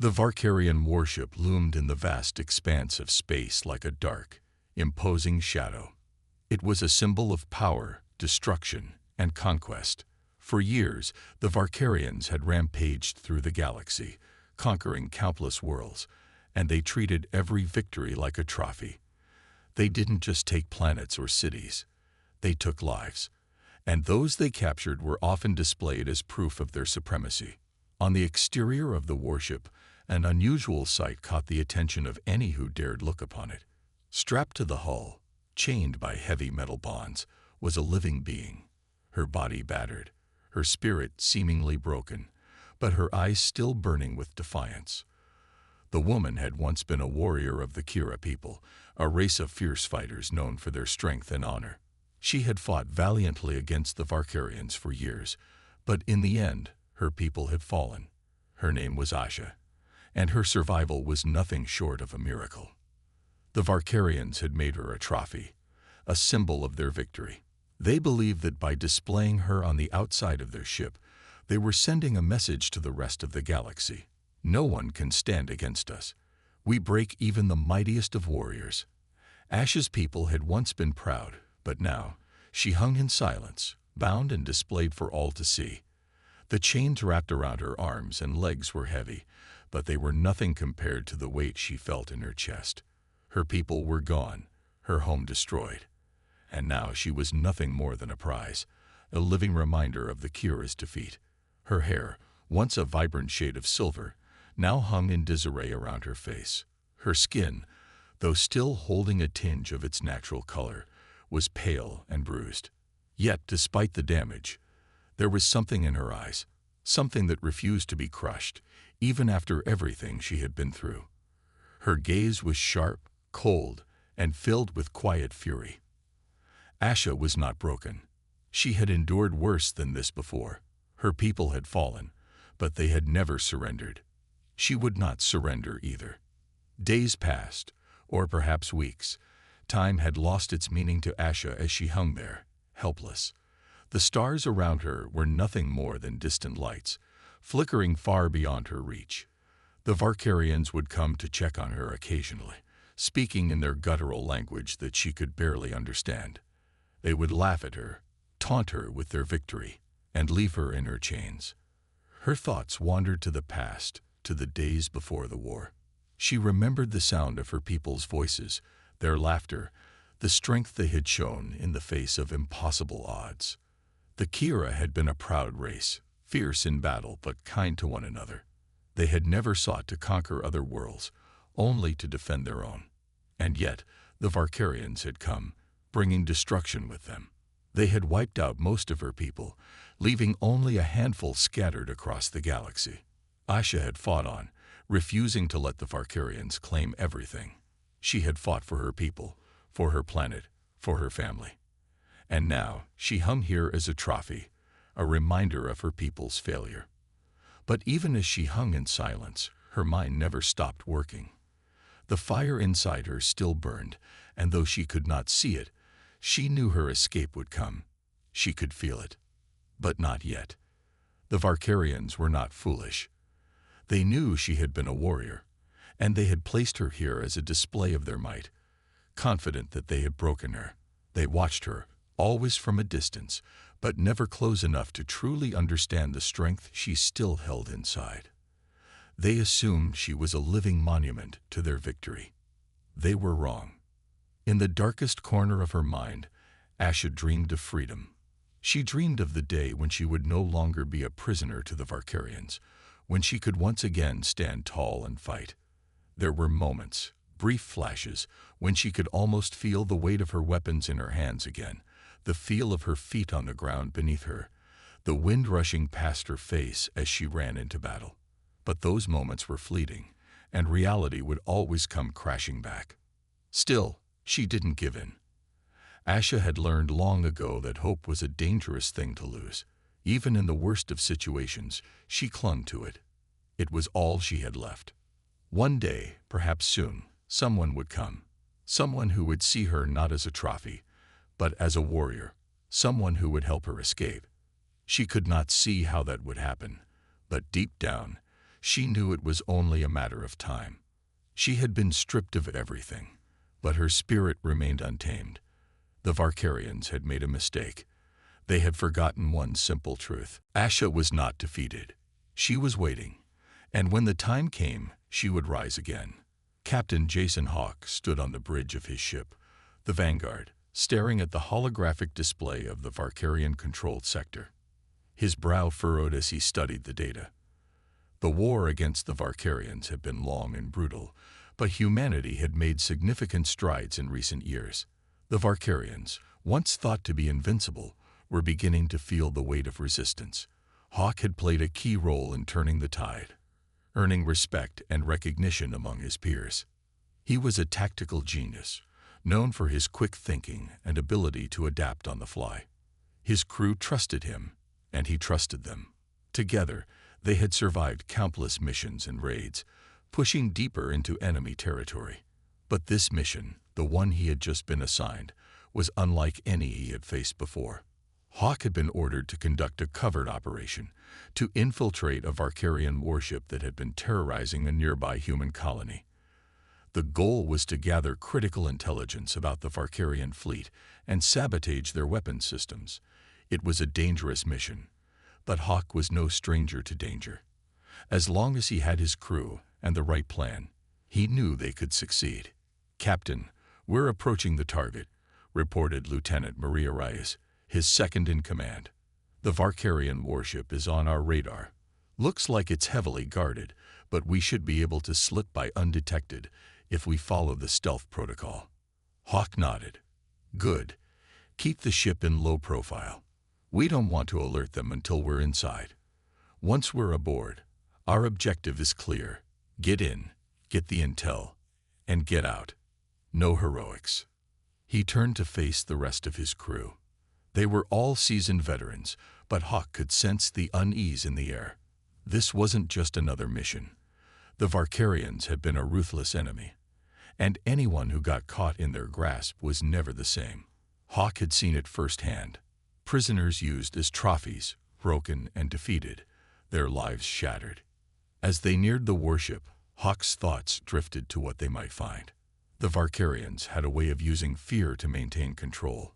The Varkarian warship loomed in the vast expanse of space like a dark, imposing shadow. It was a symbol of power, destruction, and conquest. For years, the Varkarians had rampaged through the galaxy, conquering countless worlds, and they treated every victory like a trophy. They didn't just take planets or cities. They took lives, and those they captured were often displayed as proof of their supremacy. On the exterior of the warship, an unusual sight caught the attention of any who dared look upon it. Strapped to the hull, chained by heavy metal bonds, was a living being, her body battered, her spirit seemingly broken, but her eyes still burning with defiance. The woman had once been a warrior of the Kira people, a race of fierce fighters known for their strength and honor. She had fought valiantly against the Varkarians for years, but in the end, her people had fallen. Her name was Asha, and her survival was nothing short of a miracle. The Varkarians had made her a trophy, a symbol of their victory. They believed that by displaying her on the outside of their ship, they were sending a message to the rest of the galaxy. No one can stand against us. We break even the mightiest of warriors. Asha's people had once been proud, but now she hung in silence, bound and displayed for all to see. The chains wrapped around her arms and legs were heavy, but they were nothing compared to the weight she felt in her chest. Her people were gone, her home destroyed. And now she was nothing more than a prize, a living reminder of the Kira's defeat. Her hair, once a vibrant shade of silver, now hung in disarray around her face. Her skin, though still holding a tinge of its natural color, was pale and bruised. Yet, despite the damage, there was something in her eyes, something that refused to be crushed, even after everything she had been through. Her gaze was sharp, cold, and filled with quiet fury. Asha was not broken. She had endured worse than this before. Her people had fallen, but they had never surrendered. She would not surrender either. Days passed, or perhaps weeks. Time had lost its meaning to Asha as she hung there, helpless. The stars around her were nothing more than distant lights, flickering far beyond her reach. The Varkarians would come to check on her occasionally, speaking in their guttural language that she could barely understand. They would laugh at her, taunt her with their victory, and leave her in her chains. Her thoughts wandered to the past, to the days before the war. She remembered the sound of her people's voices, their laughter, the strength they had shown in the face of impossible odds. The Kira had been a proud race, fierce in battle but kind to one another. They had never sought to conquer other worlds, only to defend their own. And yet, the Varkarians had come, bringing destruction with them. They had wiped out most of her people, leaving only a handful scattered across the galaxy. Asha had fought on, refusing to let the Varkarians claim everything. She had fought for her people, for her planet, for her family. And now she hung here as a trophy, a reminder of her people's failure. But even as she hung in silence, her mind never stopped working. The fire inside her still burned, and though she could not see it, she knew her escape would come. She could feel it. But not yet. The Varkarians were not foolish. They knew she had been a warrior, and they had placed her here as a display of their might. Confident that they had broken her, they watched her, always from a distance, but never close enough to truly understand the strength she still held inside. They assumed she was a living monument to their victory. They were wrong. In the darkest corner of her mind, Asha dreamed of freedom. She dreamed of the day when she would no longer be a prisoner to the Varkarians, when she could once again stand tall and fight. There were moments, brief flashes, when she could almost feel the weight of her weapons in her hands again, the feel of her feet on the ground beneath her, the wind rushing past her face as she ran into battle. But those moments were fleeting, and reality would always come crashing back. Still, she didn't give in. Asha had learned long ago that hope was a dangerous thing to lose. Even in the worst of situations, she clung to it. It was all she had left. One day, perhaps soon, someone would come. Someone who would see her not as a trophy, but as a warrior. Someone who would help her escape. She could not see how that would happen, but deep down, She knew it was only a matter of time. She had been stripped of everything, but her spirit remained untamed. The Varkarians had made a mistake. They had forgotten one simple truth. Asha was not defeated. She was waiting, and when the time came, she would rise again. Captain Jason Hawk stood on the bridge of his ship, the Vanguard, staring at the holographic display of the Varkarian-controlled sector. His brow furrowed as he studied the data. The war against the Varkarians had been long and brutal, but humanity had made significant strides in recent years. The Varkarians, once thought to be invincible, were beginning to feel the weight of resistance. Hawk had played a key role in turning the tide, earning respect and recognition among his peers. He was a tactical genius, known for his quick thinking and ability to adapt on the fly. His crew trusted him, and he trusted them. Together, they had survived countless missions and raids, pushing deeper into enemy territory. But this mission, the one he had just been assigned, was unlike any he had faced before. Hawk had been ordered to conduct a covert operation, to infiltrate a Varkarian warship that had been terrorizing a nearby human colony. The goal was to gather critical intelligence about the Varkarian fleet and sabotage their weapons systems. It was a dangerous mission, but Hawk was no stranger to danger. As long as he had his crew and the right plan, he knew they could succeed. "Captain, we're approaching the target," reported Lieutenant Maria Reyes, his second-in-command. "The Varkarian warship is on our radar. Looks like it's heavily guarded, but we should be able to slip by undetected if we follow the stealth protocol." Hawk nodded. "Good. Keep the ship in low profile. We don't want to alert them until we're inside. Once we're aboard, our objective is clear. Get in, get the intel, and get out. No heroics." He turned to face the rest of his crew. They were all seasoned veterans, but Hawk could sense the unease in the air. This wasn't just another mission. The Varkarians had been a ruthless enemy, and anyone who got caught in their grasp was never the same. Hawk had seen it firsthand. Prisoners used as trophies, broken and defeated, their lives shattered. As they neared the warship, Hawk's thoughts drifted to what they might find. The Varkarians had a way of using fear to maintain control.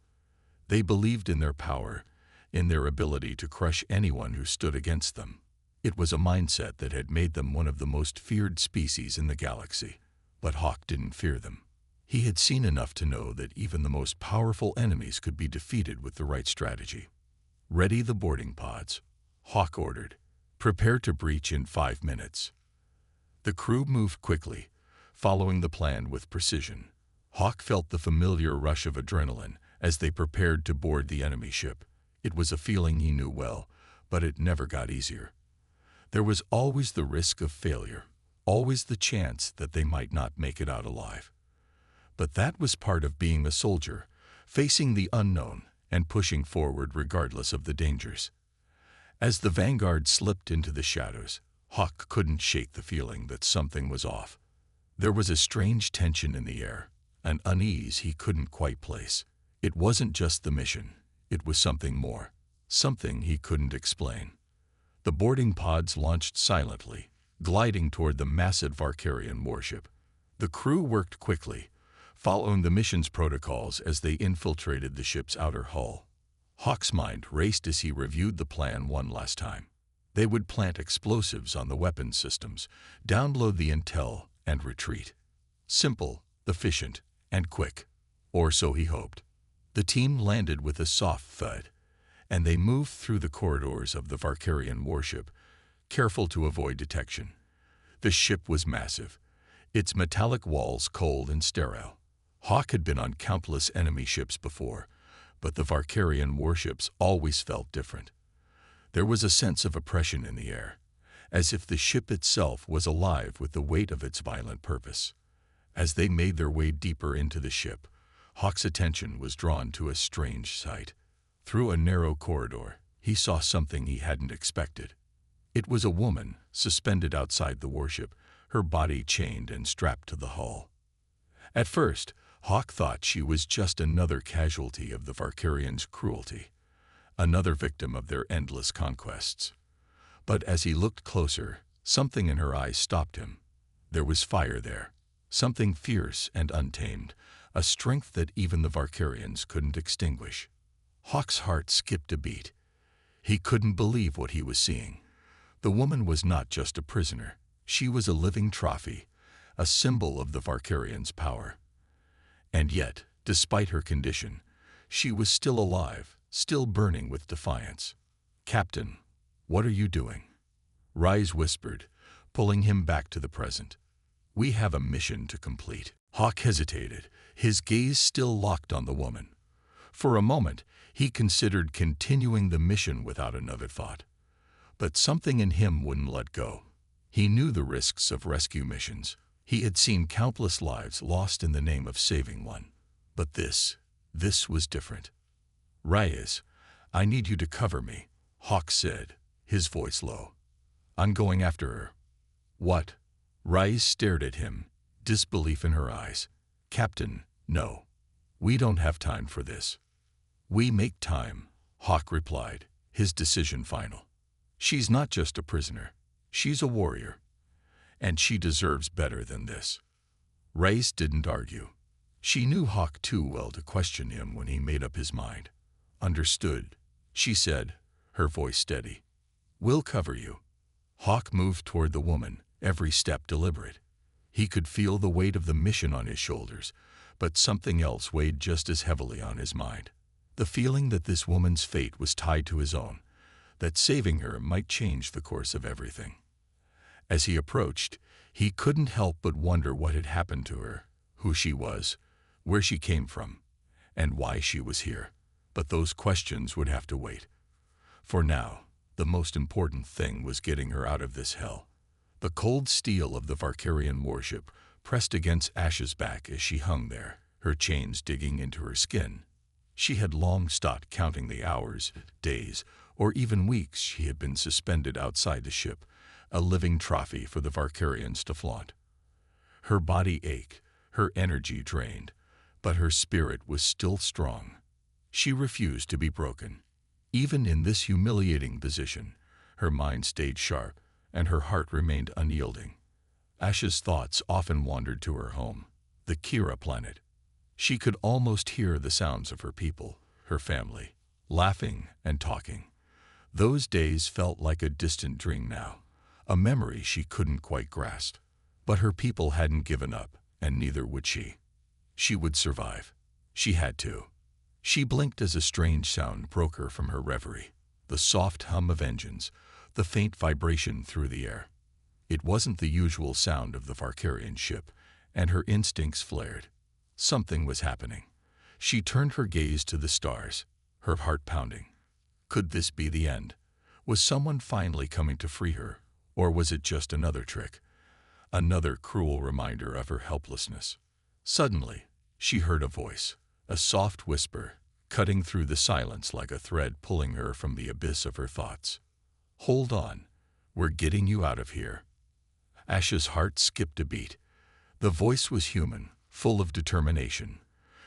They believed in their power, in their ability to crush anyone who stood against them. It was a mindset that had made them one of the most feared species in the galaxy. But Hawk didn't fear them. He had seen enough to know that even the most powerful enemies could be defeated with the right strategy. "Ready the boarding pods," Hawk ordered. "Prepare to breach in 5 minutes." The crew moved quickly, following the plan with precision. Hawk felt the familiar rush of adrenaline as they prepared to board the enemy ship. It was a feeling he knew well, but it never got easier. There was always the risk of failure, always the chance that they might not make it out alive. But that was part of being a soldier, facing the unknown and pushing forward regardless of the dangers. As the Vanguard slipped into the shadows, Hawk couldn't shake the feeling that something was off. There was a strange tension in the air, an unease he couldn't quite place. It wasn't just the mission, it was something more, something he couldn't explain. The boarding pods launched silently, gliding toward the massive Varkarian warship. The crew worked quickly, following the mission's protocols as they infiltrated the ship's outer hull. Hawk's mind raced as he reviewed the plan one last time. They would plant explosives on the weapons systems, download the intel, and retreat. Simple, efficient, and quick. Or so he hoped. The team landed with a soft thud, and they moved through the corridors of the Varkarian warship, careful to avoid detection. The ship was massive, its metallic walls cold and sterile. Hawk had been on countless enemy ships before, but the Varkarian warships always felt different. There was a sense of oppression in the air, as if the ship itself was alive with the weight of its violent purpose. As they made their way deeper into the ship, Hawk's attention was drawn to a strange sight. Through a narrow corridor, he saw something he hadn't expected. It was a woman, suspended outside the warship, her body chained and strapped to the hull. At first, Hawk thought she was just another casualty of the Varkarians' cruelty, another victim of their endless conquests. But as he looked closer, Something in her eyes stopped him. There was fire there, something fierce and untamed, a strength that even the Varkarians couldn't extinguish. Hawk's heart skipped a beat. He couldn't believe what he was seeing. The woman was not just a prisoner. She was a living trophy, a symbol of the Varkarians' power. And yet, despite her condition, she was still alive, still burning with defiance. "Captain, what are you doing?" Rise whispered, pulling him back to the present. "We have a mission to complete." Hawk hesitated, his gaze still locked on the woman. For a moment, he considered continuing the mission without another thought. But something in him wouldn't let go. He knew the risks of rescue missions. He had seen countless lives lost in the name of saving one. But this was different. "Reyes, I need you to cover me," Hawk said, his voice low. "I'm going after her." "What?" Reyes stared at him, disbelief in her eyes. "Captain, no. We don't have time for this." "We make time," Hawk replied, his decision final. "She's not just a prisoner. She's a warrior. And she deserves better than this." Reyes didn't argue. She knew Hawk too well to question him when he made up his mind. "Understood," she said, her voice steady. "We'll cover you." Hawk moved toward the woman, every step deliberate. He could feel the weight of the mission on his shoulders, but something else weighed just as heavily on his mind. The feeling that this woman's fate was tied to his own, that saving her might change the course of everything. As he approached, he couldn't help but wonder what had happened to her, who she was, where she came from, and why she was here. But those questions would have to wait. For now, the most important thing was getting her out of this hell. The cold steel of the Varkarian warship pressed against Ash's back as she hung there, her chains digging into her skin. She had long stopped counting the hours, days, or even weeks she had been suspended outside the ship, a living trophy for the Varkarians to flaunt. Her body ached, her energy drained, but her spirit was still strong. She refused to be broken. Even in this humiliating position, her mind stayed sharp, and her heart remained unyielding. Ash's thoughts often wandered to her home, the Kira planet. She could almost hear the sounds of her people, her family, laughing and talking. Those days felt like a distant dream now, a memory she couldn't quite grasp. But her people hadn't given up, and neither would she. She would survive. She had to. She blinked as a strange sound broke her from her reverie, the soft hum of engines, the faint vibration through the air. It wasn't the usual sound of the Varkarian ship, and her instincts flared. Something was happening. She turned her gaze to the stars, her heart pounding. Could this be the end? Was someone finally coming to free her, or was it just another trick? Another cruel reminder of her helplessness. Suddenly, she heard a voice, a soft whisper, cutting through the silence like a thread pulling her from the abyss of her thoughts. "Hold on. We're getting you out of here." Ash's heart skipped a beat. The voice was human, full of determination.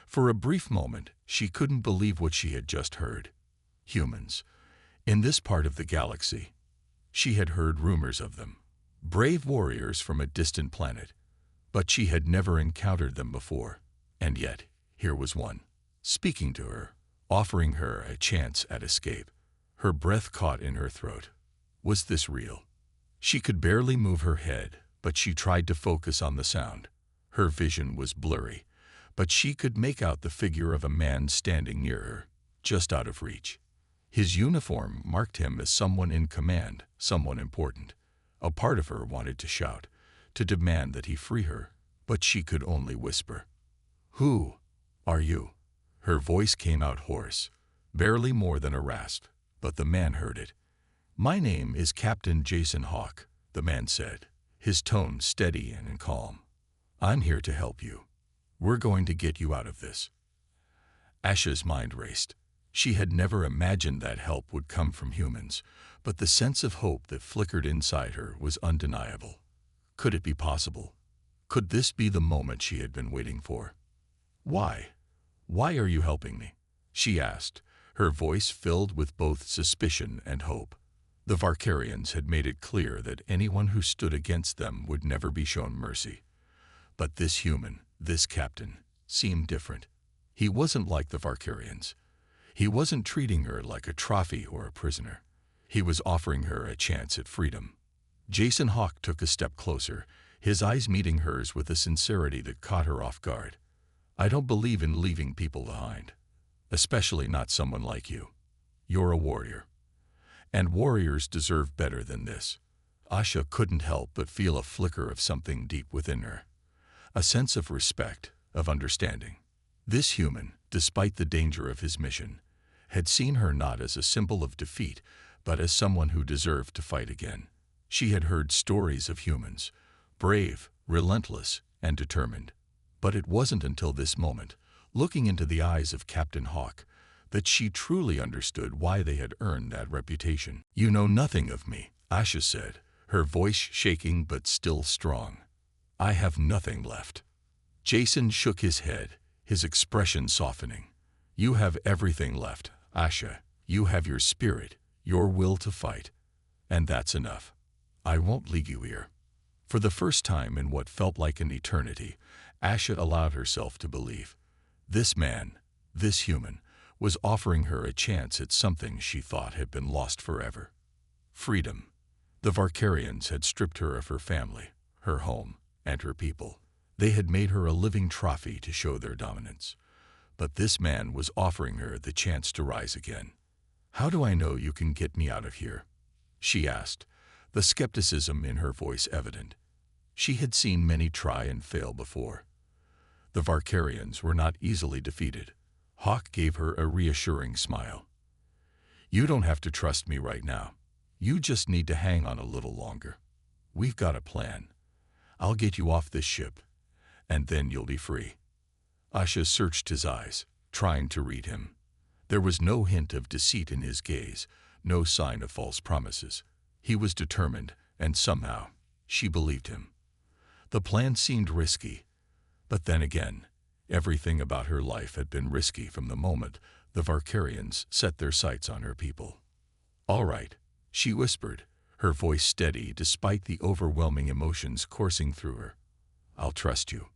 For a brief moment, she couldn't believe what she had just heard. Humans. In this part of the galaxy, she had heard rumors of them. Brave warriors from a distant planet. But she had never encountered them before. And yet, here was one, speaking to her, offering her a chance at escape. Her breath caught in her throat. Was this real? She could barely move her head, but she tried to focus on the sound. Her vision was blurry, but she could make out the figure of a man standing near her, just out of reach. His uniform marked him as someone in command, someone important. A part of her wanted to shout, to demand that he free her, but she could only whisper. "Who are you?" Her voice came out hoarse, barely more than a rasp, but the man heard it. "My name is Captain Jason Hawk," the man said, his tone steady and calm. "I'm here to help you. We're going to get you out of this." Ash's mind raced. She had never imagined that help would come from humans, but the sense of hope that flickered inside her was undeniable. Could it be possible? Could this be the moment she had been waiting for? "Why? Why are you helping me?" she asked, her voice filled with both suspicion and hope. The Varkarians had made it clear that anyone who stood against them would never be shown mercy. But this human, this captain, seemed different. He wasn't like the Varkarians. He wasn't treating her like a trophy or a prisoner. He was offering her a chance at freedom. Jason Hawk took a step closer, his eyes meeting hers with a sincerity that caught her off guard. "I don't believe in leaving people behind, especially not someone like you. You're a warrior. And warriors deserve better than this." Asha couldn't help but feel a flicker of something deep within her. A sense of respect, of understanding. This human, despite the danger of his mission, had seen her not as a symbol of defeat, but as someone who deserved to fight again. She had heard stories of humans, brave, relentless, and determined. But it wasn't until this moment, looking into the eyes of Captain Hawk, that she truly understood why they had earned that reputation. "You know nothing of me," Asha said, her voice shaking but still strong. "I have nothing left." Jason shook his head, his expression softening. "You have everything left, Asha. You have your spirit, your will to fight. And that's enough. I won't leave you here." For the first time in what felt like an eternity, Asha allowed herself to believe. This man, this human, was offering her a chance at something she thought had been lost forever. Freedom. The Varkarians had stripped her of her family, her home, and her people. They had made her a living trophy to show their dominance. But this man was offering her the chance to rise again. "How do I know you can get me out of here?" she asked, the skepticism in her voice evident. She had seen many try and fail before. The Varkarians were not easily defeated. Hawk gave her a reassuring smile. "You don't have to trust me right now. You just need to hang on a little longer. We've got a plan. I'll get you off this ship, and then you'll be free." Asha searched his eyes, trying to read him. There was no hint of deceit in his gaze, no sign of false promises. He was determined, and somehow, she believed him. The plan seemed risky, but then again, everything about her life had been risky from the moment the Varkarians set their sights on her people. "All right," she whispered, her voice steady despite the overwhelming emotions coursing through her. "I'll trust you."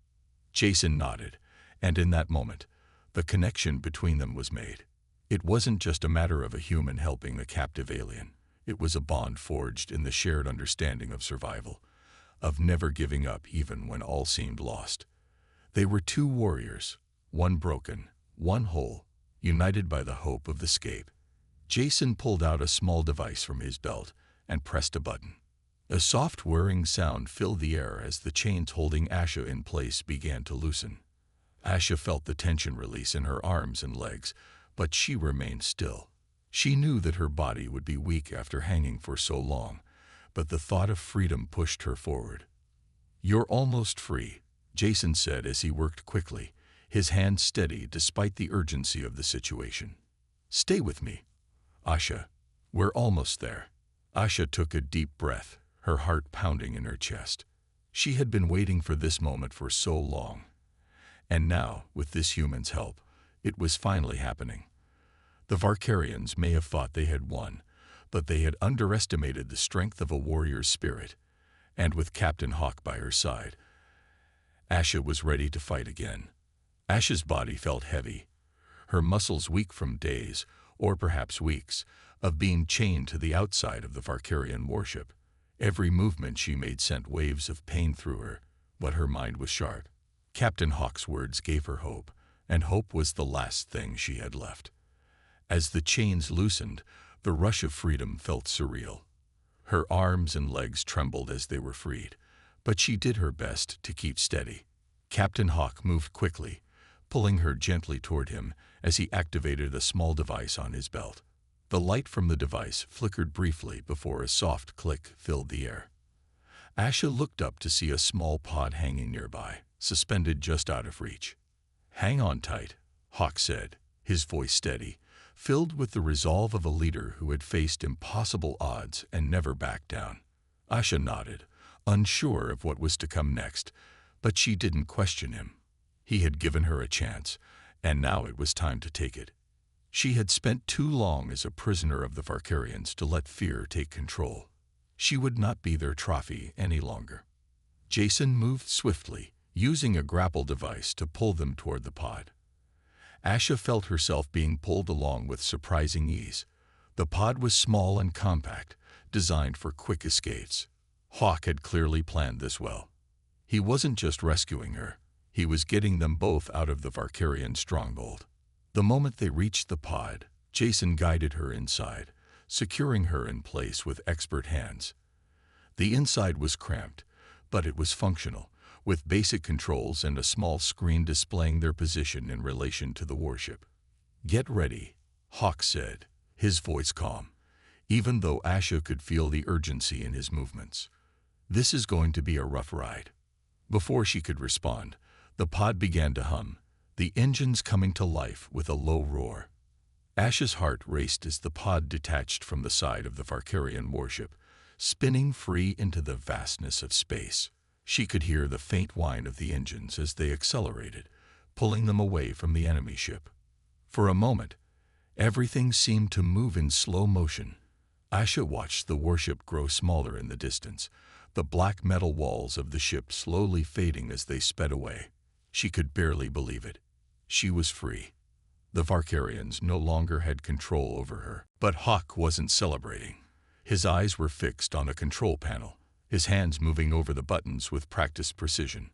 Jason nodded, and in that moment, the connection between them was made. It wasn't just a matter of a human helping a captive alien. It was a bond forged in the shared understanding of survival, of never giving up even when all seemed lost. They were two warriors, one broken, one whole, united by the hope of escape. Jason pulled out a small device from his belt and pressed a button. A soft whirring sound filled the air as the chains holding Asha in place began to loosen. Asha felt the tension release in her arms and legs, but she remained still. She knew that her body would be weak after hanging for so long, but the thought of freedom pushed her forward. "You're almost free," Jason said as he worked quickly, his hand steady despite the urgency of the situation. "Stay with me, Asha. We're almost there." Asha took a deep breath, her heart pounding in her chest. She had been waiting for this moment for so long. And now, with this human's help, it was finally happening. The Varkarians may have thought they had won, but they had underestimated the strength of a warrior's spirit. And with Captain Hawk by her side, Asha was ready to fight again. Asha's body felt heavy, her muscles weak from days, or perhaps weeks, of being chained to the outside of the Varkarian warship. Every movement she made sent waves of pain through her, but her mind was sharp. Captain Hawk's words gave her hope, and hope was the last thing she had left. As the chains loosened, the rush of freedom felt surreal. Her arms and legs trembled as they were freed, but she did her best to keep steady. Captain Hawk moved quickly, pulling her gently toward him as he activated a small device on his belt. The light from the device flickered briefly before a soft click filled the air. Asha looked up to see a small pod hanging nearby, suspended just out of reach. "Hang on tight," Hawk said, his voice steady, filled with the resolve of a leader who had faced impossible odds and never backed down. Asha nodded, unsure of what was to come next, but she didn't question him. He had given her a chance, and now it was time to take it. She had spent too long as a prisoner of the Varkarians to let fear take control. She would not be their trophy any longer. Jason moved swiftly, using a grapple device to pull them toward the pod. Asha felt herself being pulled along with surprising ease. The pod was small and compact, designed for quick escapes. Hawk had clearly planned this well. He wasn't just rescuing her, he was getting them both out of the Varkarian stronghold. The moment they reached the pod, Jason guided her inside, securing her in place with expert hands. The inside was cramped, but it was functional, with basic controls and a small screen displaying their position in relation to the warship. "Get ready," Hawk said, his voice calm, even though Asha could feel the urgency in his movements. "This is going to be a rough ride." Before she could respond, the pod began to hum, the engines coming to life with a low roar. Asha's heart raced as the pod detached from the side of the Varkarian warship, spinning free into the vastness of space. She could hear the faint whine of the engines as they accelerated, pulling them away from the enemy ship. For a moment, everything seemed to move in slow motion. Asha watched the warship grow smaller in the distance, the black metal walls of the ship slowly fading as they sped away. She could barely believe it. She was free. The Varkarians no longer had control over her. But Hawk wasn't celebrating. His eyes were fixed on a control panel, his hands moving over the buttons with practiced precision.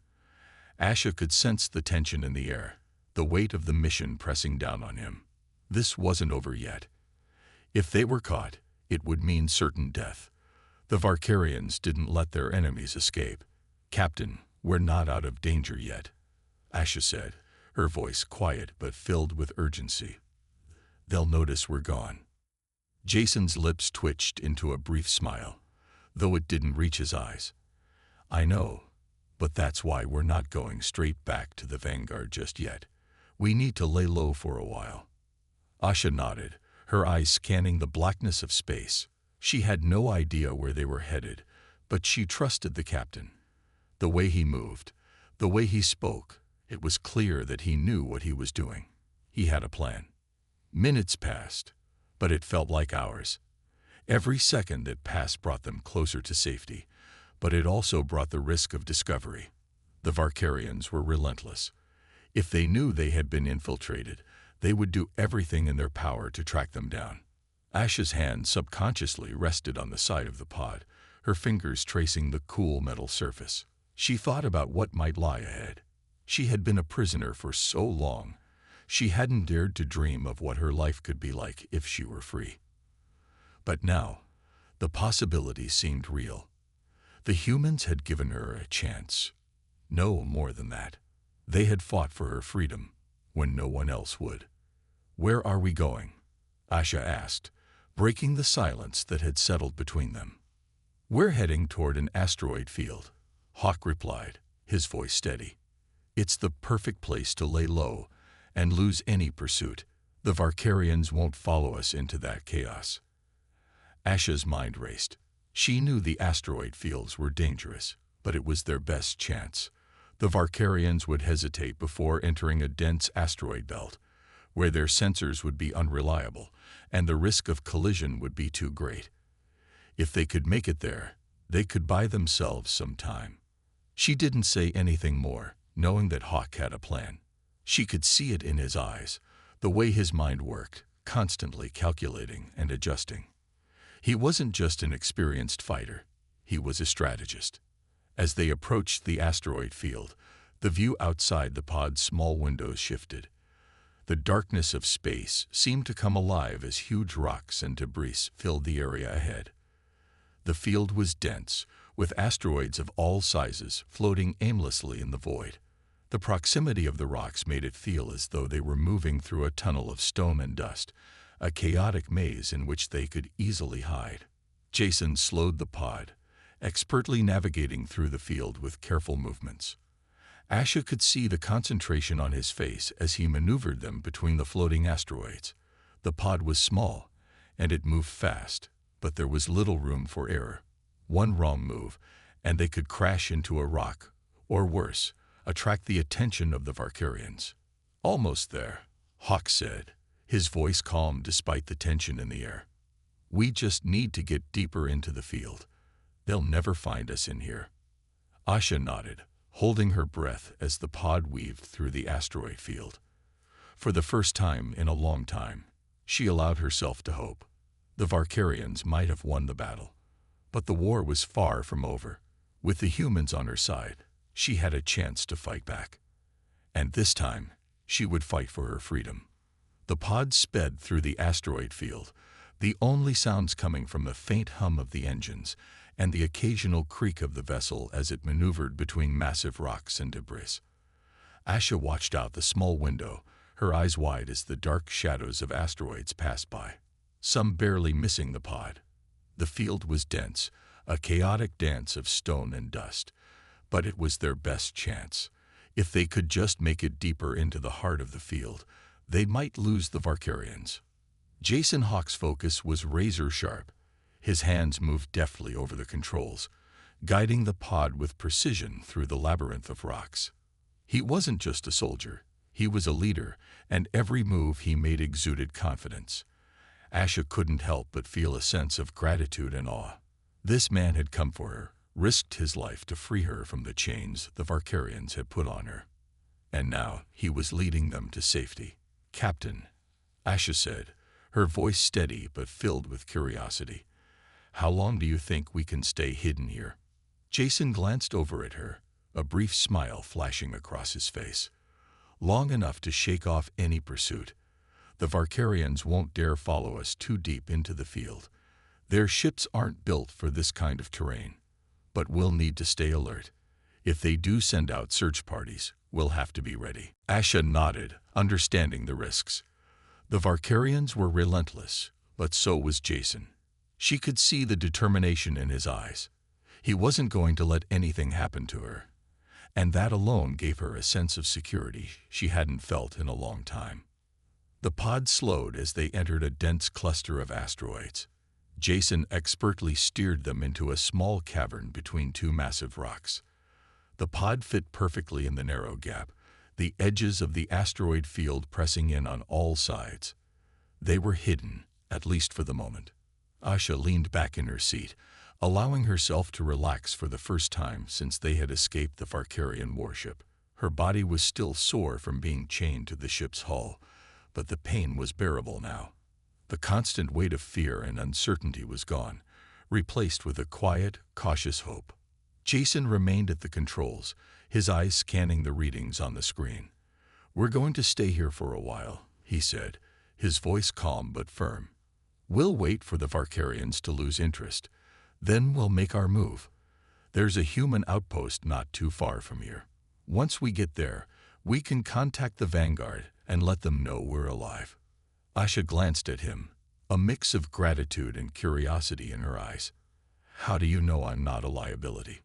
Asha could sense the tension in the air, the weight of the mission pressing down on him. This wasn't over yet. If they were caught, it would mean certain death. The Varkarians didn't let their enemies escape. "Captain, we're not out of danger yet," Asha said, her voice quiet but filled with urgency. "They'll notice we're gone." Jason's lips twitched into a brief smile, though it didn't reach his eyes. "I know, but that's why we're not going straight back to the Vanguard just yet. We need to lay low for a while." Asha nodded, her eyes scanning the blackness of space. She had no idea where they were headed, but she trusted the captain. The way he moved, the way he spoke, it was clear that he knew what he was doing. He had a plan. Minutes passed, but it felt like hours. Every second that passed brought them closer to safety, but it also brought the risk of discovery. The Varkarians were relentless. If they knew they had been infiltrated, they would do everything in their power to track them down. Asha's hand subconsciously rested on the side of the pod, her fingers tracing the cool metal surface. She thought about what might lie ahead. She had been a prisoner for so long, she hadn't dared to dream of what her life could be like if she were free. But now, the possibilities seemed real. The humans had given her a chance. No more than that. They had fought for her freedom when no one else would. "Where are we going?" Asha asked, breaking the silence that had settled between them. "We're heading toward an asteroid field," Hawk replied, his voice steady. "It's the perfect place to lay low and lose any pursuit. The Varkarians won't follow us into that chaos." Asha's mind raced. She knew the asteroid fields were dangerous, but it was their best chance. The Varkarians would hesitate before entering a dense asteroid belt, where their sensors would be unreliable, and the risk of collision would be too great. If they could make it there, they could buy themselves some time. She didn't say anything more, knowing that Hawk had a plan. She could see it in his eyes, the way his mind worked, constantly calculating and adjusting. He wasn't just an experienced fighter, he was a strategist. As they approached the asteroid field, the view outside the pod's small windows shifted. The darkness of space seemed to come alive as huge rocks and debris filled the area ahead. The field was dense, with asteroids of all sizes floating aimlessly in the void. The proximity of the rocks made it feel as though they were moving through a tunnel of stone and dust, a chaotic maze in which they could easily hide. Jason slowed the pod, expertly navigating through the field with careful movements. Asha could see the concentration on his face as he maneuvered them between the floating asteroids. The pod was small, and it moved fast, but there was little room for error. One wrong move, and they could crash into a rock, or worse, attract the attention of the Varkarians. "Almost there," Hawk said, his voice calm despite the tension in the air. "We just need to get deeper into the field. They'll never find us in here." Asha nodded, holding her breath as the pod weaved through the asteroid field. For the first time in a long time, she allowed herself to hope. The Varkarians might have won the battle, but the war was far from over. With the humans on her side, she had a chance to fight back. And this time, she would fight for her freedom. The pod sped through the asteroid field, the only sounds coming from the faint hum of the engines and the occasional creak of the vessel as it maneuvered between massive rocks and debris. Asha watched out the small window, her eyes wide as the dark shadows of asteroids passed by, some barely missing the pod. The field was dense, a chaotic dance of stone and dust, but it was their best chance. If they could just make it deeper into the heart of the field, they might lose the Varkarians. Jason Hawk's focus was razor sharp. His hands moved deftly over the controls, guiding the pod with precision through the labyrinth of rocks. He wasn't just a soldier, he was a leader, and every move he made exuded confidence. Asha couldn't help but feel a sense of gratitude and awe. This man had come for her, risked his life to free her from the chains the Varkarians had put on her. And now he was leading them to safety. "Captain," Asha said, her voice steady but filled with curiosity, "how long do you think we can stay hidden here?" Jason glanced over at her, a brief smile flashing across his face. "Long enough to shake off any pursuit. The Varkarians won't dare follow us too deep into the field. Their ships aren't built for this kind of terrain. But we'll need to stay alert. If they do send out search parties, we'll have to be ready." Asha nodded, understanding the risks. The Varkarians were relentless, but so was Jason. She could see the determination in his eyes. He wasn't going to let anything happen to her. And that alone gave her a sense of security she hadn't felt in a long time. The pod slowed as they entered a dense cluster of asteroids. Jason expertly steered them into a small cavern between two massive rocks. The pod fit perfectly in the narrow gap, the edges of the asteroid field pressing in on all sides. They were hidden, at least for the moment. Asha leaned back in her seat, allowing herself to relax for the first time since they had escaped the Varkarian warship. Her body was still sore from being chained to the ship's hull, but the pain was bearable now. The constant weight of fear and uncertainty was gone, replaced with a quiet, cautious hope. Jason remained at the controls, his eyes scanning the readings on the screen. "We're going to stay here for a while," he said, his voice calm but firm. "We'll wait for the Varkarians to lose interest. Then we'll make our move. There's a human outpost not too far from here. Once we get there, we can contact the Vanguard and let them know we're alive." Asha glanced at him, a mix of gratitude and curiosity in her eyes. "How do you know I'm not a liability?"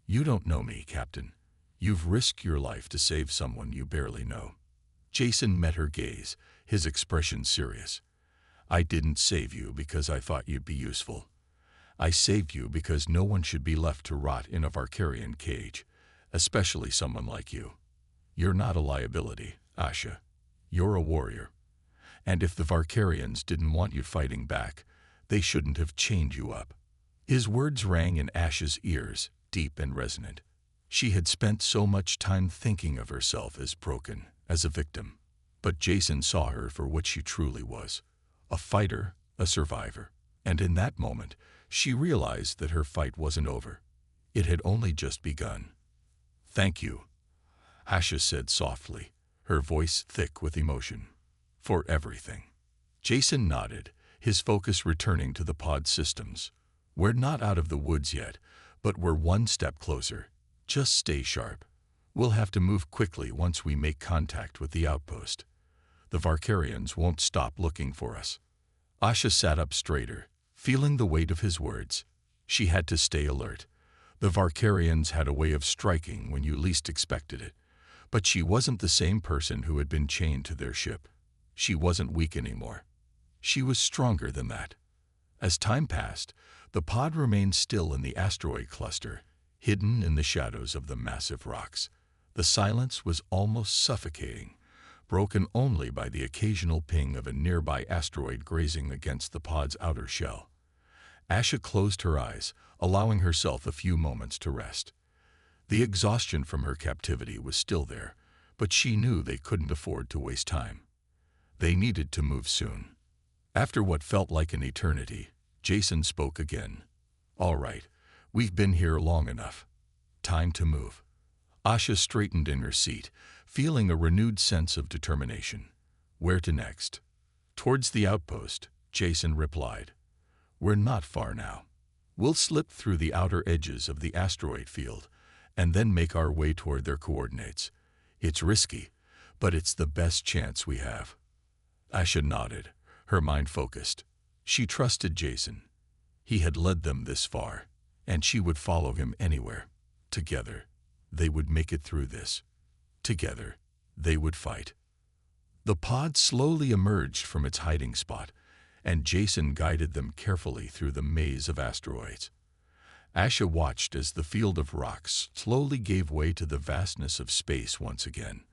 "You don't know me, Captain. You've risked your life to save someone you barely know." Jason met her gaze, his expression serious. "I didn't save you because I thought you'd be useful. I saved you because no one should be left to rot in a Varkarian cage, especially someone like you. You're not a liability, Asha. You're a warrior. And if the Varkarians didn't want you fighting back, they shouldn't have chained you up." His words rang in Asha's ears, deep and resonant. She had spent so much time thinking of herself as broken, as a victim. But Jason saw her for what she truly was, a fighter, a survivor. And in that moment, she realized that her fight wasn't over. It had only just begun. "Thank you," Asha said softly, her voice thick with emotion. "For everything." Jason nodded, his focus returning to the pod systems. "We're not out of the woods yet, but we're one step closer. Just stay sharp. We'll have to move quickly once we make contact with the outpost. The Varkarians won't stop looking for us." Asha sat up straighter, feeling the weight of his words. She had to stay alert. The Varkarians had a way of striking when you least expected it, but she wasn't the same person who had been chained to their ship. She wasn't weak anymore. She was stronger than that. As time passed, the pod remained still in the asteroid cluster, hidden in the shadows of the massive rocks. The silence was almost suffocating, broken only by the occasional ping of a nearby asteroid grazing against the pod's outer shell. Asha closed her eyes, allowing herself a few moments to rest. The exhaustion from her captivity was still there, but she knew they couldn't afford to waste time. They needed to move soon. After what felt like an eternity, Jason spoke again. "All right, we've been here long enough. Time to move." Asha straightened in her seat, feeling a renewed sense of determination. "Where to next?" "Towards the outpost," Jason replied. "We're not far now. We'll slip through the outer edges of the asteroid field and then make our way toward their coordinates. It's risky, but it's the best chance we have." Asha nodded, her mind focused. She trusted Jason. He had led them this far, and she would follow him anywhere. Together, they would make it through this. Together, they would fight. The pod slowly emerged from its hiding spot, and Jason guided them carefully through the maze of asteroids. Asha watched as the field of rocks slowly gave way to the vastness of space once again.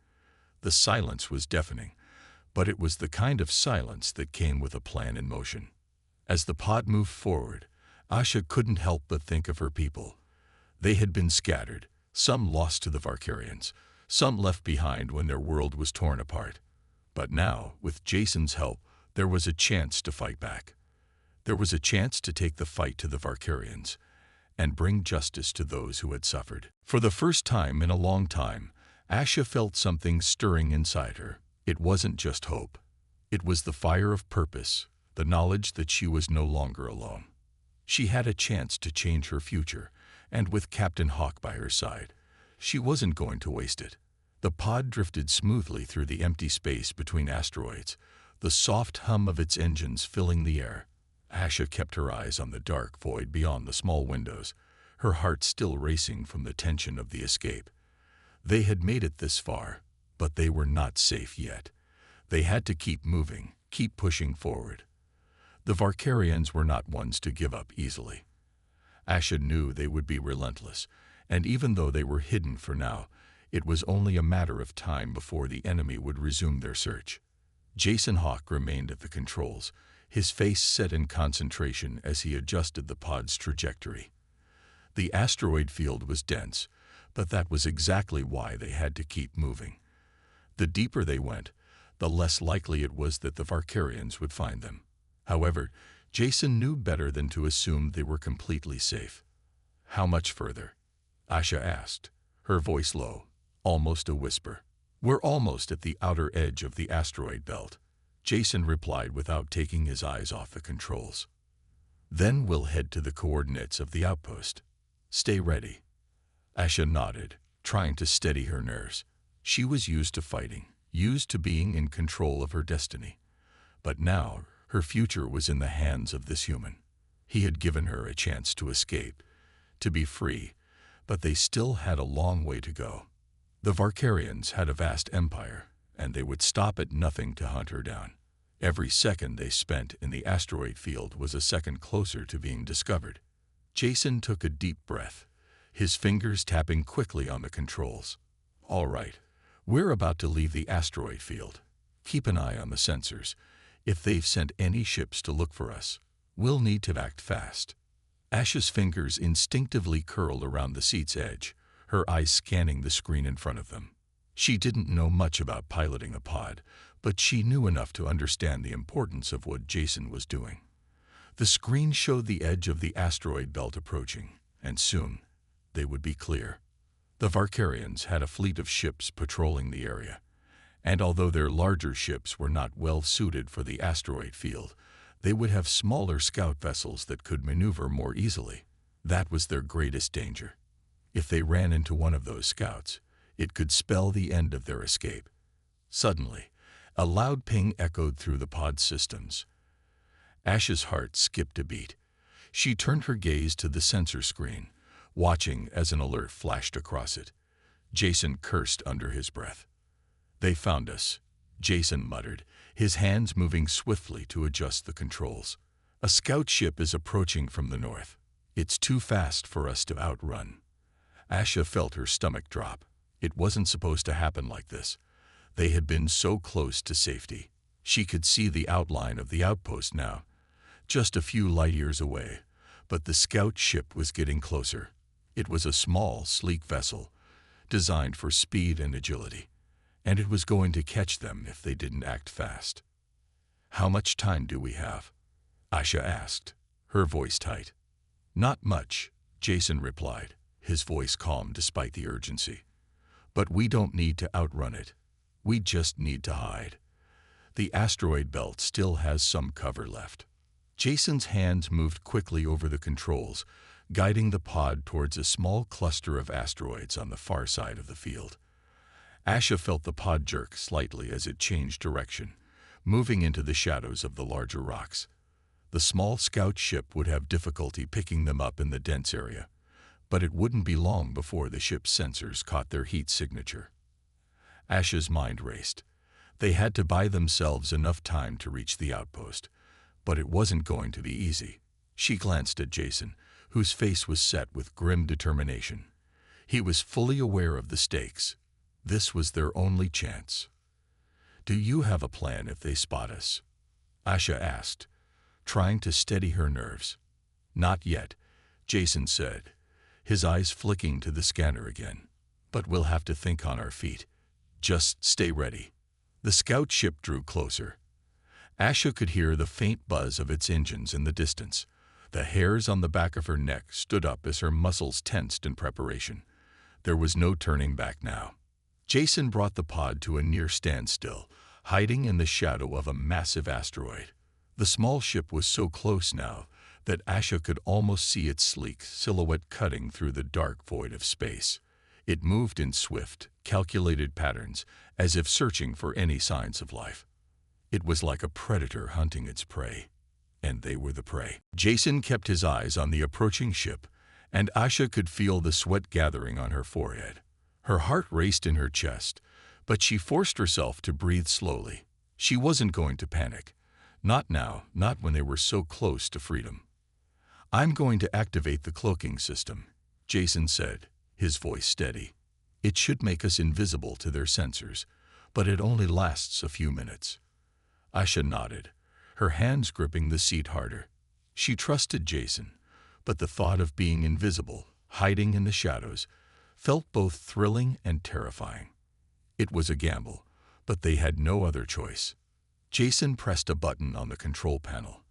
The silence was deafening, but it was the kind of silence that came with a plan in motion. As the pod moved forward, Asha couldn't help but think of her people. They had been scattered, some lost to the Varkarians, some left behind when their world was torn apart. But now, with Jason's help, there was a chance to fight back. There was a chance to take the fight to the Varkarians and bring justice to those who had suffered. For the first time in a long time, Asha felt something stirring inside her. It wasn't just hope. It was the fire of purpose, the knowledge that she was no longer alone. She had a chance to change her future, and with Captain Hawk by her side, she wasn't going to waste it. The pod drifted smoothly through the empty space between asteroids, the soft hum of its engines filling the air. Asha kept her eyes on the dark void beyond the small windows, her heart still racing from the tension of the escape. They had made it this far, but they were not safe yet. They had to keep moving, keep pushing forward. The Varkarians were not ones to give up easily. Asha knew they would be relentless, and even though they were hidden for now, it was only a matter of time before the enemy would resume their search. Jason Hawk remained at the controls, his face set in concentration as he adjusted the pod's trajectory. The asteroid field was dense, but that was exactly why they had to keep moving. The deeper they went, the less likely it was that the Varkarians would find them. However, Jason knew better than to assume they were completely safe. "How much further?" Asha asked, her voice low, almost a whisper. "We're almost at the outer edge of the asteroid belt," Jason replied without taking his eyes off the controls. "Then we'll head to the coordinates of the outpost. Stay ready." Asha nodded, trying to steady her nerves. She was used to fighting, used to being in control of her destiny. But now, her future was in the hands of this human. He had given her a chance to escape, to be free, but they still had a long way to go. The Varkarians had a vast empire, and they would stop at nothing to hunt her down. Every second they spent in the asteroid field was a second closer to being discovered. Jason took a deep breath, his fingers tapping quickly on the controls. "All right, we're about to leave the asteroid field. Keep an eye on the sensors. If they've sent any ships to look for us, we'll need to act fast." Asha's fingers instinctively curled around the seat's edge, her eyes scanning the screen in front of them. She didn't know much about piloting a pod, but she knew enough to understand the importance of what Jason was doing. The screen showed the edge of the asteroid belt approaching, and soon they would be clear. The Varkarians had a fleet of ships patrolling the area, and although their larger ships were not well suited for the asteroid field, they would have smaller scout vessels that could maneuver more easily. That was their greatest danger. If they ran into one of those scouts, it could spell the end of their escape. Suddenly, a loud ping echoed through the pod systems. Asha's heart skipped a beat. She turned her gaze to the sensor screen, watching as an alert flashed across it. Jason cursed under his breath. "They found us," Jason muttered, his hands moving swiftly to adjust the controls. "A scout ship is approaching from the north. It's too fast for us to outrun." Asha felt her stomach drop. It wasn't supposed to happen like this. They had been so close to safety. She could see the outline of the outpost now, just a few light years away, but the scout ship was getting closer. It was a small, sleek vessel, designed for speed and agility, and it was going to catch them if they didn't act fast. "How much time do we have?" Asha asked, her voice tight. "Not much," Jason replied, his voice calm despite the urgency. "But we don't need to outrun it. We just need to hide. The asteroid belt still has some cover left." Jason's hands moved quickly over the controls, guiding the pod towards a small cluster of asteroids on the far side of the field. Asha felt the pod jerk slightly as it changed direction, moving into the shadows of the larger rocks. The small scout ship would have difficulty picking them up in the dense area, but it wouldn't be long before the ship's sensors caught their heat signature. Asha's mind raced. They had to buy themselves enough time to reach the outpost, but it wasn't going to be easy. She glanced at Jason, whose face was set with grim determination. He was fully aware of the stakes. This was their only chance. "Do you have a plan if they spot us?" Asha asked, trying to steady her nerves. "Not yet," Jason said, his eyes flicking to the scanner again. "But we'll have to think on our feet. Just stay ready." The scout ship drew closer. Asha could hear the faint buzz of its engines in the distance. The hairs on the back of her neck stood up as her muscles tensed in preparation. There was no turning back now. Jason brought the pod to a near standstill, hiding in the shadow of a massive asteroid. The small ship was so close now that Asha could almost see its sleek silhouette cutting through the dark void of space. It moved in swift, calculated patterns, as if searching for any signs of life. It was like a predator hunting its prey, and they were the prey. Jason kept his eyes on the approaching ship, and Asha could feel the sweat gathering on her forehead. Her heart raced in her chest, but she forced herself to breathe slowly. She wasn't going to panic. Not now, not when they were so close to freedom. "I'm going to activate the cloaking system," Jason said, his voice steady. "It should make us invisible to their sensors, but it only lasts a few minutes." Asha nodded, her hands gripping the seat harder. She trusted Jason, but the thought of being invisible, hiding in the shadows, felt both thrilling and terrifying. It was a gamble, but they had no other choice. Jason pressed a button on the control panel,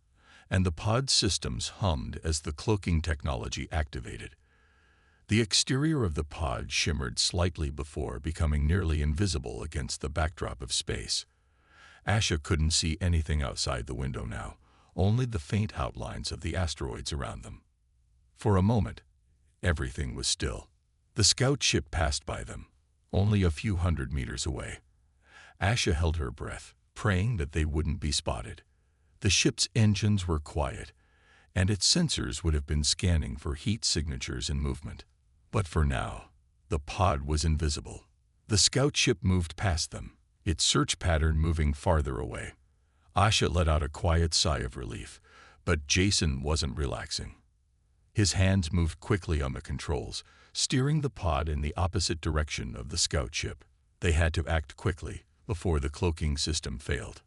and the pod systems hummed as the cloaking technology activated. The exterior of the pod shimmered slightly before becoming nearly invisible against the backdrop of space. Asha couldn't see anything outside the window now, only the faint outlines of the asteroids around them. For a moment, everything was still. The scout ship passed by them, only a few hundred meters away. Asha held her breath, praying that they wouldn't be spotted. The ship's engines were quiet, and its sensors would have been scanning for heat signatures and movement. But for now, the pod was invisible. The scout ship moved past them, its search pattern moving farther away. Asha let out a quiet sigh of relief, but Jason wasn't relaxing. His hands moved quickly on the controls, steering the pod in the opposite direction of the scout ship. They had to act quickly before the cloaking system failed.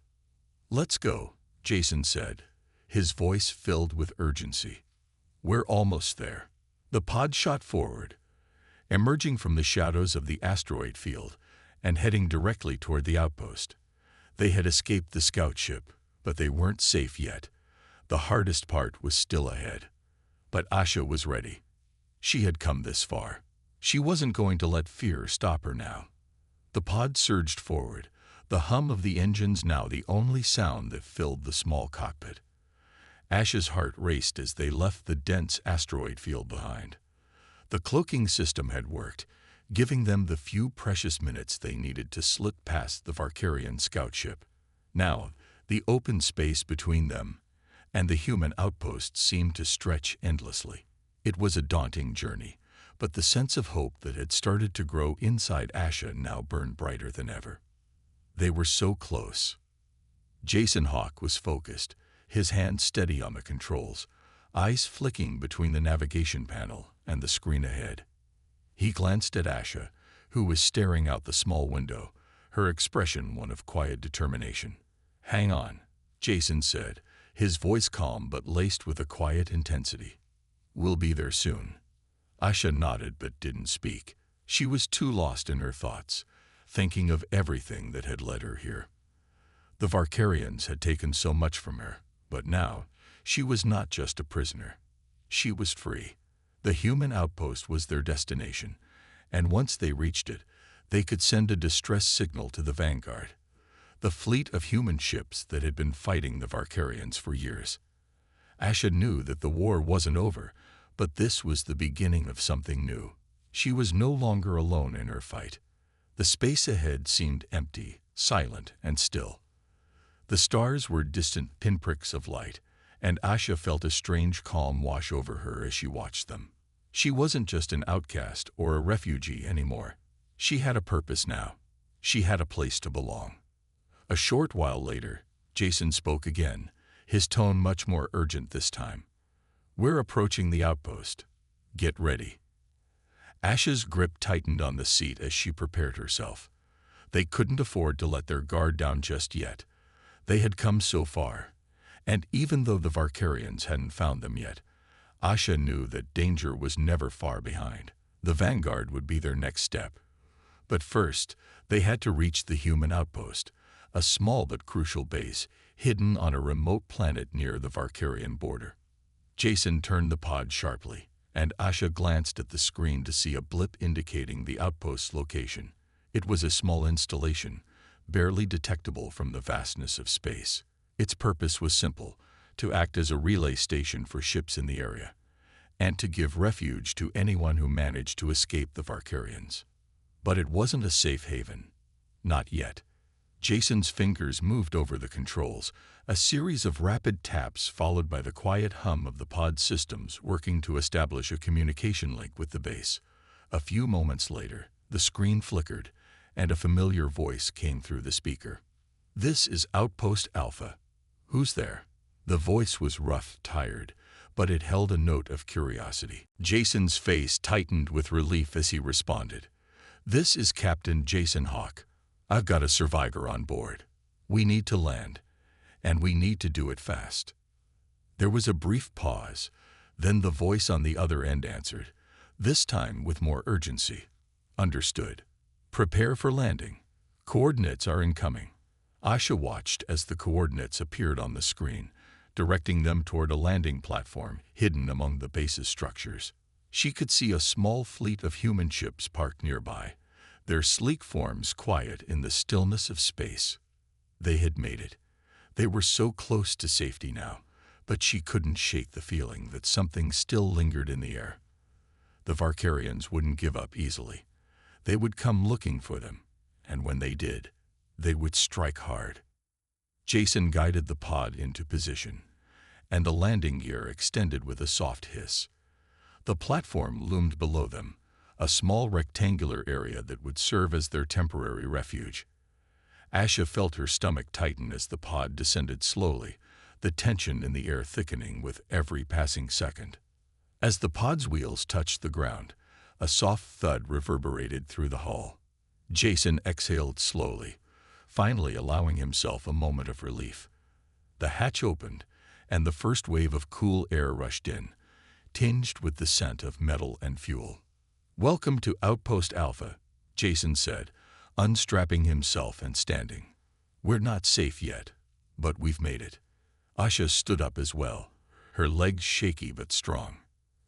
"Let's go," Jason said, his voice filled with urgency. "We're almost there." The pod shot forward, emerging from the shadows of the asteroid field and heading directly toward the outpost. They had escaped the scout ship, but they weren't safe yet. The hardest part was still ahead. But Asha was ready. She had come this far. She wasn't going to let fear stop her now. The pod surged forward, the hum of the engines now the only sound that filled the small cockpit. Asha's heart raced as they left the dense asteroid field behind. The cloaking system had worked, giving them the few precious minutes they needed to slip past the Varkarian scout ship. Now, the open space between them and the human outpost seemed to stretch endlessly. It was a daunting journey, but the sense of hope that had started to grow inside Asha now burned brighter than ever. They were so close. Jason Hawk was focused, his hands steady on the controls, eyes flicking between the navigation panel and the screen ahead. He glanced at Asha, who was staring out the small window, her expression one of quiet determination. "Hang on," Jason said, his voice calm but laced with a quiet intensity. "We'll be there soon." Asha nodded but didn't speak. She was too lost in her thoughts, thinking of everything that had led her here. The Varkarians had taken so much from her, but now she was not just a prisoner. She was free. The human outpost was their destination, and once they reached it, they could send a distress signal to the vanguard, the fleet of human ships that had been fighting the Varkarians for years. Asha knew that the war wasn't over, but this was the beginning of something new. She was no longer alone in her fight. The space ahead seemed empty, silent, and still. The stars were distant pinpricks of light, and Asha felt a strange calm wash over her as she watched them. She wasn't just an outcast or a refugee anymore. She had a purpose now. She had a place to belong. A short while later, Jason spoke again, his tone much more urgent this time. "We're approaching the outpost. Get ready." Asha's grip tightened on the seat as she prepared herself. They couldn't afford to let their guard down just yet. They had come so far, and even though the Varkarians hadn't found them yet, Asha knew that danger was never far behind. The vanguard would be their next step. But first, they had to reach the human outpost, a small but crucial base hidden on a remote planet near the Varkarian border. Jason turned the pod sharply, and Asha glanced at the screen to see a blip indicating the outpost's location. It was a small installation, barely detectable from the vastness of space. Its purpose was simple: to act as a relay station for ships in the area, and to give refuge to anyone who managed to escape the Varkarians. But it wasn't a safe haven. Not yet. Jason's fingers moved over the controls, a series of rapid taps followed by the quiet hum of the pod systems working to establish a communication link with the base. A few moments later, the screen flickered, and a familiar voice came through the speaker. "This is Outpost Alpha. Who's there?" The voice was rough, tired, but it held a note of curiosity. Jason's face tightened with relief as he responded. "This is Captain Jason Hawk. I've got a survivor on board. We need to land, and we need to do it fast." There was a brief pause, then the voice on the other end answered, this time with more urgency. "Understood. Prepare for landing. Coordinates are incoming." Asha watched as the coordinates appeared on the screen, directing them toward a landing platform hidden among the base's structures. She could see a small fleet of human ships parked nearby, their sleek forms quiet in the stillness of space. They had made it. They were so close to safety now, but she couldn't shake the feeling that something still lingered in the air. The Varkarians wouldn't give up easily. They would come looking for them, and when they did, they would strike hard. Jason guided the pod into position, and the landing gear extended with a soft hiss. The platform loomed below them, a small rectangular area that would serve as their temporary refuge. Asha felt her stomach tighten as the pod descended slowly, the tension in the air thickening with every passing second. As the pod's wheels touched the ground, a soft thud reverberated through the hull. Jason exhaled slowly, finally allowing himself a moment of relief. The hatch opened, and the first wave of cool air rushed in, tinged with the scent of metal and fuel. "Welcome to Outpost Alpha," Jason said, unstrapping himself and standing. "We're not safe yet, but we've made it." Asha stood up as well, her legs shaky but strong.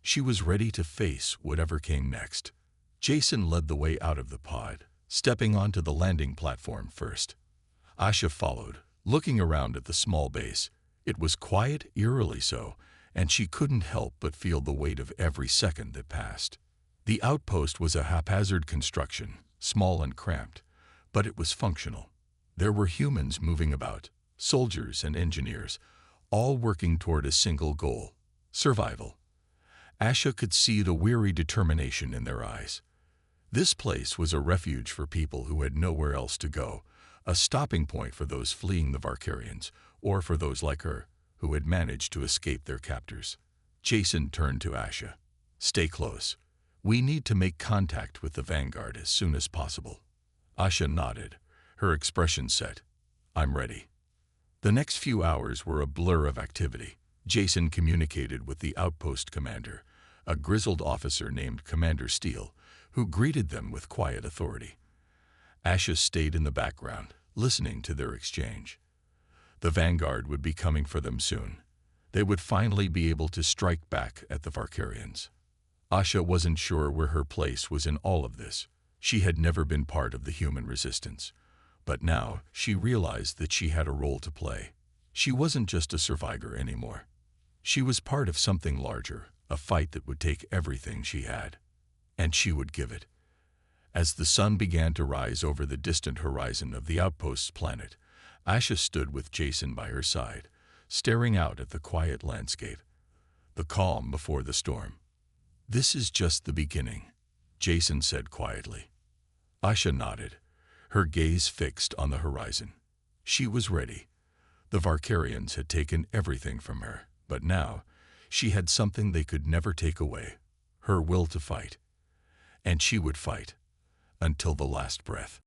She was ready to face whatever came next. Jason led the way out of the pod, stepping onto the landing platform first. Asha followed, looking around at the small base. It was quiet, eerily so, and she couldn't help but feel the weight of every second that passed. The outpost was a haphazard construction, small and cramped, but it was functional. There were humans moving about, soldiers and engineers, all working toward a single goal: survival. Asha could see the weary determination in their eyes. This place was a refuge for people who had nowhere else to go, a stopping point for those fleeing the Varkarians, or for those like her, who had managed to escape their captors. Jason turned to Asha. "Stay close. We need to make contact with the vanguard as soon as possible." Asha nodded, her expression set. "I'm ready." The next few hours were a blur of activity. Jason communicated with the outpost commander, a grizzled officer named Commander Steele, who greeted them with quiet authority. Asha stayed in the background, listening to their exchange. The vanguard would be coming for them soon. They would finally be able to strike back at the Varkarians. Asha wasn't sure where her place was in all of this. She had never been part of the human resistance. But now she realized that she had a role to play. She wasn't just a survivor anymore. She was part of something larger, a fight that would take everything she had. And she would give it. As the sun began to rise over the distant horizon of the outpost's planet, Asha stood with Jason by her side, staring out at the quiet landscape, the calm before the storm. "This is just the beginning," Jason said quietly. Asha nodded, her gaze fixed on the horizon. She was ready. The Varkarians had taken everything from her, but now she had something they could never take away, her will to fight. And she would fight until the last breath.